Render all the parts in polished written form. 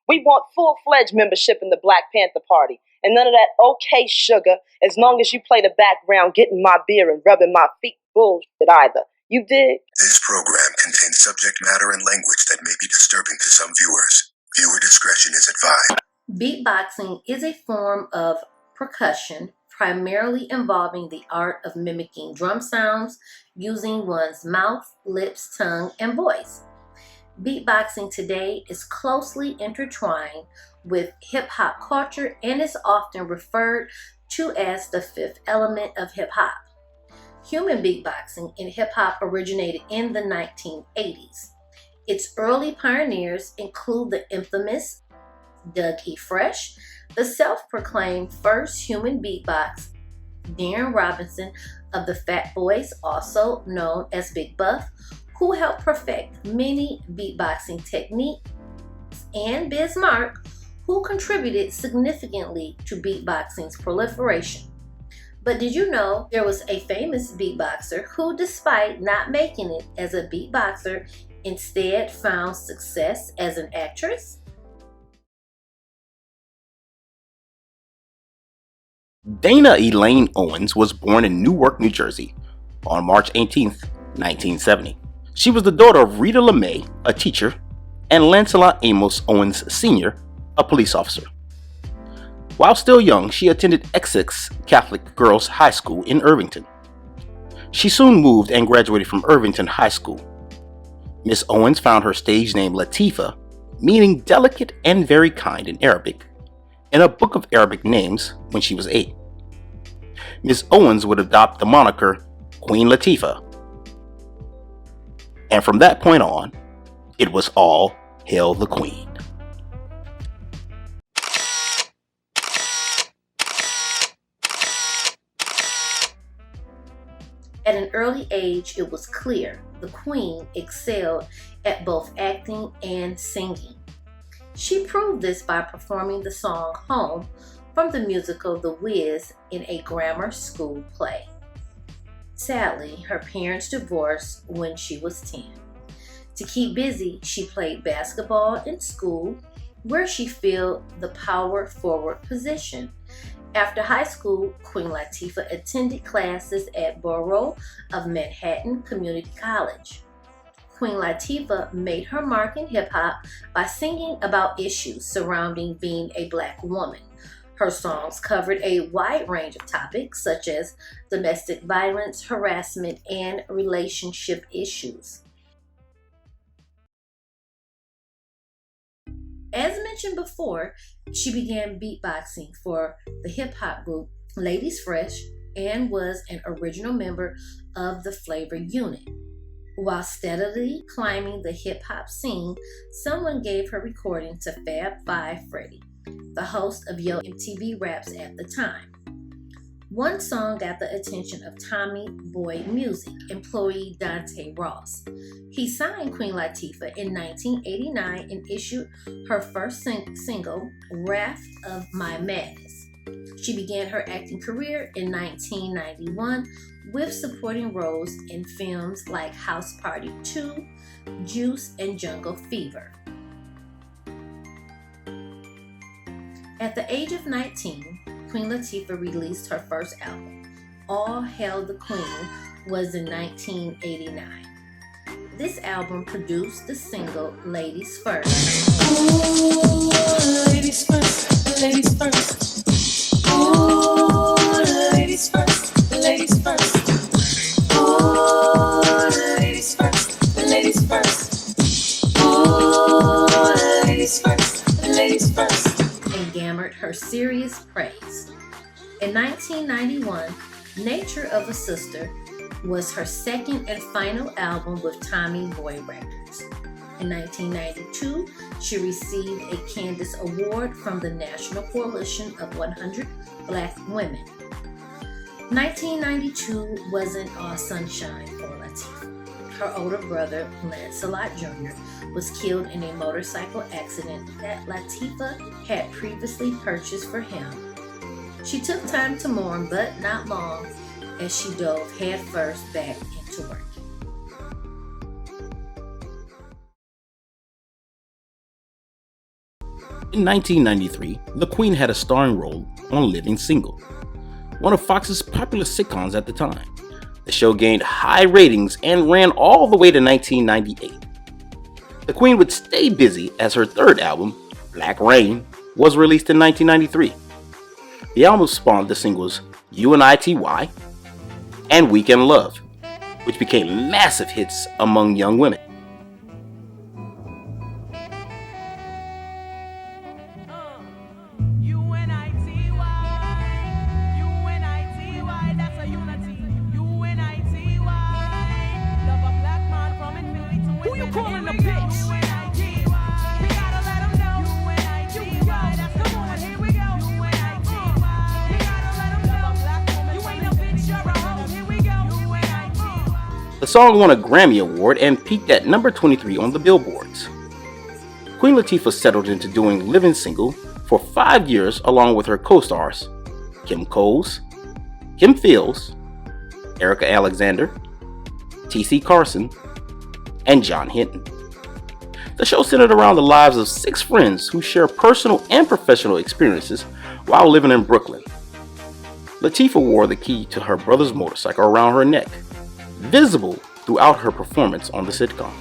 We want full-fledged membership in the Black Panther Party, and none of that okay sugar as long as you play the background getting my beer and rubbing my feet bullshit either. You dig? This program contains subject matter and language that may be disturbing to some viewers. Viewer discretion is advised. Beatboxing is a form of percussion primarily involving the art of mimicking drum sounds using one's mouth, lips, tongue, and voice. Beatboxing today is closely intertwined with hip-hop culture and is often referred to as the fifth element of hip-hop. Human beatboxing in hip-hop originated in the 1980s. Its early pioneers include the infamous Doug E. Fresh, the self-proclaimed first human beatbox, Darren Robinson of the Fat Boys, also known as Big Buff, who helped perfect many beatboxing techniques, and Biz Markie, who contributed significantly to beatboxing's proliferation. But did you know there was a famous beatboxer who, despite not making it as a beatboxer, instead found success as an actress? Dana Elaine Owens was born in Newark, New Jersey on March 18, 1970. She was the daughter of Rita LeMay, a teacher, and Lancelot Amos Owens Sr., a police officer. While still young, she attended Essex Catholic Girls High School in Irvington. She soon moved and graduated from Irvington High School. Miss Owens found her stage name Latifah, meaning delicate and very kind in Arabic, in a book of Arabic names when she was 8. Miss Owens would adopt the moniker Queen Latifah. And from that point on, it was all hail the Queen. At an early age, it was clear the Queen excelled at both acting and singing. She proved this by performing the song Home from the musical The Wiz in a grammar school play. Sadly, her parents divorced when she was 10. To keep busy, she played basketball in school, where she filled the power forward position. After high school, Queen Latifah attended classes at Borough of Manhattan Community College. Queen Latifah made her mark in hip-hop by singing about issues surrounding being a Black woman. Her songs covered a wide range of topics such as domestic violence, harassment, and relationship issues. As mentioned before, she began beatboxing for the hip-hop group Ladies Fresh and was an original member of the Flavor Unit. While steadily climbing the hip-hop scene, someone gave her recording to Fab Five Freddy, the host of Yo MTV Raps at the time. One song got the attention of Tommy Boy Music employee Dante Ross. He signed Queen Latifah in 1989 and issued her first single, Wrath of My Madness. She began her acting career in 1991 with supporting roles in films like House Party 2, Juice, and Jungle Fever. At the age of 19, Queen Latifah released her first album. All Hail the Queen was in 1989. This album produced the single Ladies First. Ooh, ladies first, ladies first. Ooh, ladies first, ladies first. Ooh, ladies first, ladies first. Ooh, ladies first, ladies first. And garnered her serious praise. In 1991, Nature of a Sister was her second and final album with Tommy Boy Records. In 1992, she received a Candace Award from the National Coalition of 100 Black Women. 1992 wasn't all sunshine for Latifah. Her older brother, Lancelot Jr., was killed in a motorcycle accident that Latifah had previously purchased for him. She took time to mourn, but not long, as she dove headfirst back into work. In 1993, the Queen had a starring role on Living Single, one of Fox's popular sitcoms at the time. The show gained high ratings and ran all the way to 1998. The Queen would stay busy as her third album, Black Rain, was released in 1993. The album spawned the singles UNITY and Weekend Love, which became massive hits among young women. The song won a Grammy Award and peaked at number 23 on the Billboards. Queen Latifah settled into doing Living Single for 5 years along with her co-stars Kim Coles, Kim Fields, Erica Alexander, T.C. Carson, and John Hinton. The show centered around the lives of 6 friends who share personal and professional experiences while living in Brooklyn. Latifah wore the key to her brother's motorcycle around her neck, visible throughout her performance on the sitcom.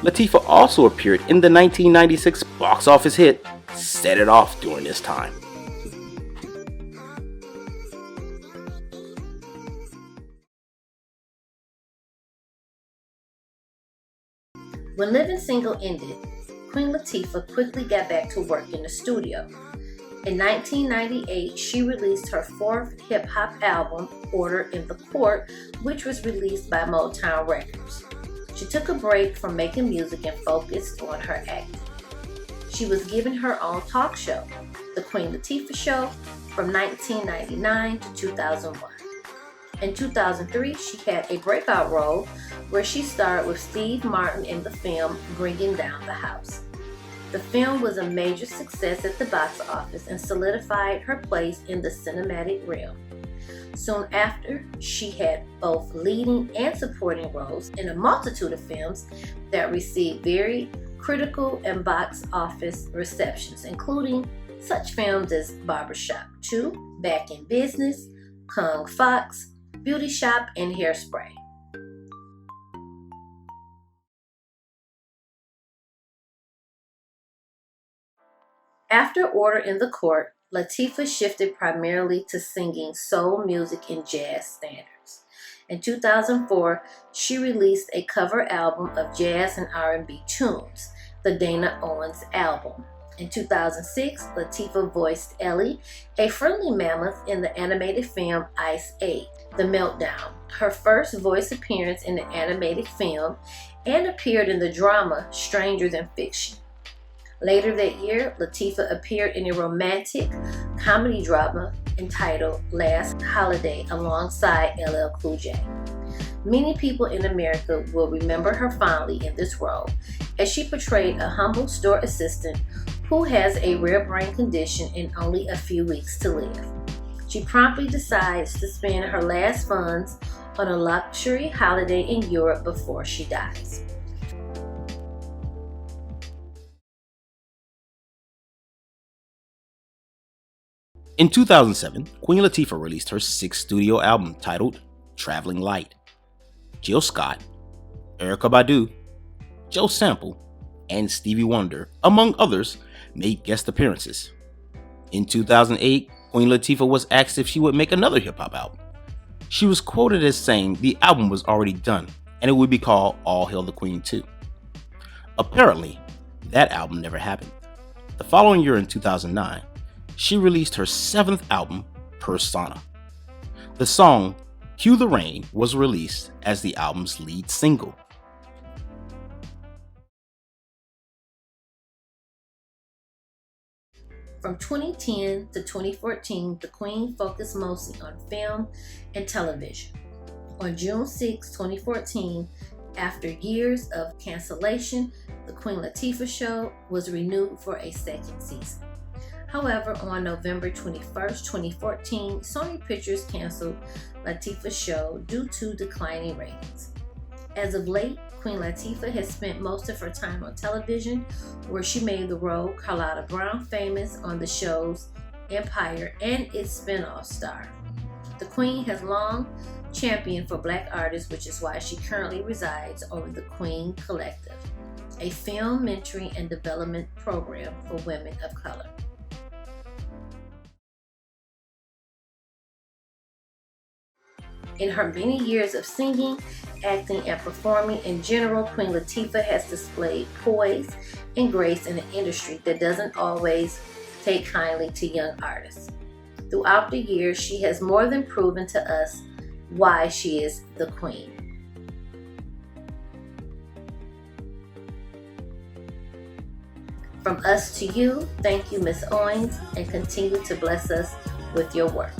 Latifah also appeared in the 1996 box office hit Set It Off during this time. When Living Single ended, Queen Latifah quickly got back to work in the studio. In 1998, she released her 4th hip-hop album, Order in the Court, which was released by Motown Records. She took a break from making music and focused on her acting. She was given her own talk show, The Queen Latifah Show, from 1999 to 2001. In 2003, she had a breakout role where she starred with Steve Martin in the film Bringing Down the House. The film was a major success at the box office and solidified her place in the cinematic realm. Soon after, she had both leading and supporting roles in a multitude of films that received very critical and box office receptions, including such films as Barbershop 2, Back in Business, Kung Fox, Beauty Shop, and Hairspray. After Order in the Court, Latifah shifted primarily to singing soul music and jazz standards. In 2004, she released a cover album of jazz and R&B tunes, the Dana Owens album. In 2006, Latifah voiced Ellie, a friendly mammoth in the animated film Ice Age: The Meltdown, her first voice appearance in the animated film, and appeared in the drama Stranger Than Fiction. Later that year, Latifah appeared in a romantic comedy drama entitled Last Holiday alongside LL Cool J. Many people in America will remember her fondly in this role, as she portrayed a humble store assistant who has a rare brain condition and only a few weeks to live. She promptly decides to spend her last funds on a luxury holiday in Europe before she dies. In 2007, Queen Latifah released her 6th studio album titled Traveling Light. Jill Scott, Erykah Badu, Joe Sample, and Stevie Wonder, among others, made guest appearances. In 2008, Queen Latifah was asked if she would make another hip-hop album. She was quoted as saying the album was already done and it would be called All Hail the Queen 2. Apparently, that album never happened. The following year in 2009, she released her 7th album, Persona. The song Cue the Rain was released as the album's lead single. From 2010 to 2014, the Queen focused mostly on film and television. On June 6, 2014, after years of cancellation, the Queen Latifah Show was renewed for a 2nd season. However, on November 21st, 2014, Sony Pictures canceled Latifah's show due to declining ratings. As of late, Queen Latifah has spent most of her time on television, where she made the role Carlotta Brown famous on the shows Empire and its spin-off Star. The Queen has long championed for Black artists, which is why she currently resides over the Queen Collective, a film mentoring and development program for women of color. In her many years of singing, acting, and performing in general, Queen Latifah has displayed poise and grace in an industry that doesn't always take kindly to young artists. Throughout the years, she has more than proven to us why she is the Queen. From us to you, thank you, Miss Owens, and continue to bless us with your work.